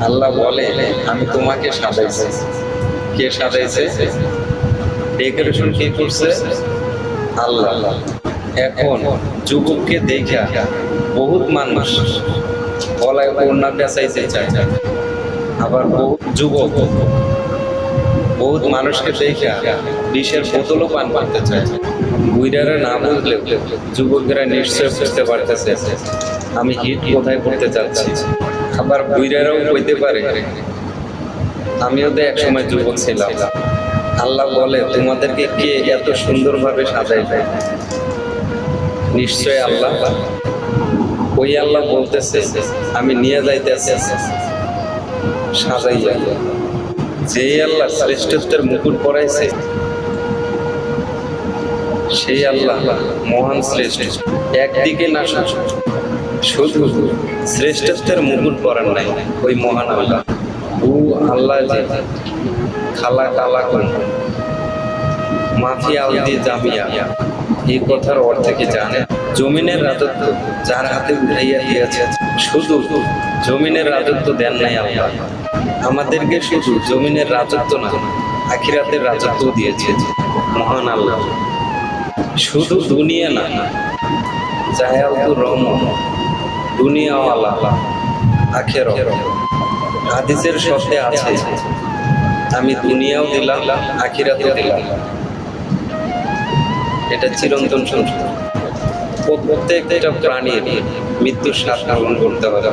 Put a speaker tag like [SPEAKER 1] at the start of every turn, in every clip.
[SPEAKER 1] আল্লাহ বলে আমি তোমাকে সাজাইছি। কে সাজাইছে? ডেকোরেশন কে করছে? আল্লাহ। এখন যুবককে দেখা বহুত মানুষ গলায় ওড়না পেঁচাইতে চায়, আবার বহুত যুবক বহুত মানুষকে দেখা বিষের বোতলও পান করতে চায়। বুইড়ারা না বুঝলেও যুবকেরা নিশ্চয় বুঝতে পারতেছে আমি হিট কোথায় করতে চাচ্ছি। আবার বুইড়ারাও কইতে পারে আমিও তো একসময় যুবক ছিলাম। আল্লাহ বলে তোমাদেরকে কে এত সুন্দরভাবে সাজাইবে? নিশ্চয় আল্লাহ। ওই আল্লাহ বলতেছে আমি নিয়ে যাইতেছি সাজাইয়া। যে আল্লাহ শ্রেষ্ঠত্বের মুকুট পরাইছে সেই আল্লাহ মহান শ্রেষ্ঠ। একদিকে না শুধু শ্রেষ্ঠত্বের মুকুট পরান নাই ওই মহান আল্লাহ, ও আল্লাহ যে খালা কালা কোন মাফিয়া আলদি জামিয়া, এই কথার অর্থ কি জানে? জমিনের রাজত্ব যার হাতে উঠাইয়া দিয়েছে, শুধু জমিনের রাজত্ব দেন নাই আল্লাহ আমাদেরকে, শুধু জমিনের রাজত্ব না আখিরাতের রাজত্ব দিয়েছে মহান আল্লাহ। শুধু দুনিয়া না, জায়ালতুর রহমান দুনিয়াওয়ালা আখিরাত। হাদিসের শব্দে আছে আমি দুনিয়াও দিলাম আখিরাতও দিলাম। এটা চিরন্তন সত্য। প্রত্যেকটা প্রাণীর মৃত্যুর স্বাদ গ্রহণ করতে হবে।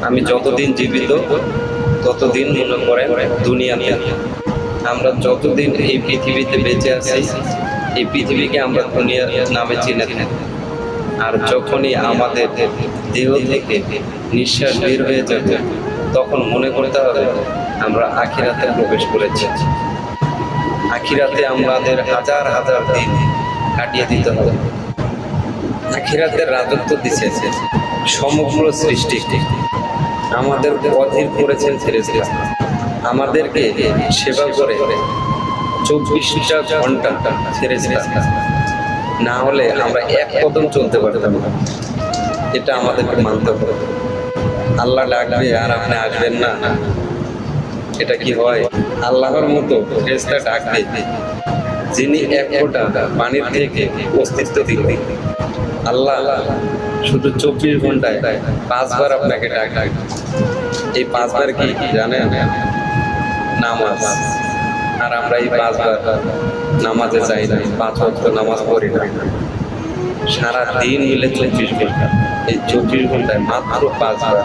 [SPEAKER 1] আমি যতদিন জীবিত ততদিন মনে করেন দুনিয়াতে, আমরা যতদিন এই পৃথিবীতে বেঁচে আছি এই পৃথিবীকে আমরা দুনিয়ার নামে চিনে থাকি। আর যখনই আমাদের দেহ থেকে নিঃশ্বাস বের হয়ে যাবে তখন মনে করতে হবে আমরা আখিরাতে প্রবেশ করেছি। আখিরাতে আমাদের হাজার হাজার দিন কাটিয়ে দিতে হবে। আখিরাতের রাজত্ব দিছে সমগ্র সৃষ্টি, আমাদের অধীন করেছেন ফেরেশতা, আমাদেরকে সেবা করে 24টা ঘন্টা ফেরেশতা। না হলে আমরা এক কদম চলতে পারতাম না। এটা আমাদেরকে মানতে হবে। আল্লাহ ডাকবে আর আপনি আসবেন না, এটা কি হয়? আল্লাহর মতো ফেরেশতা ডাকবে যিনি এক ফোঁটা পানির থেকে অস্তিত্ব দিলেন। আল্লাহ শুধু 24 ঘন্টায় 5 বার আপনাকে ডাক। এই 5 বার কি জানেন? নামাজ। আর আমরা এই 5 বার নামাজে যাই না, 5 ওয়াক্ত নামাজ পড়ি না। সারা দিন মিলে 24 ঘন্টা, এই 24 ঘন্টায় মাত্র 5 বার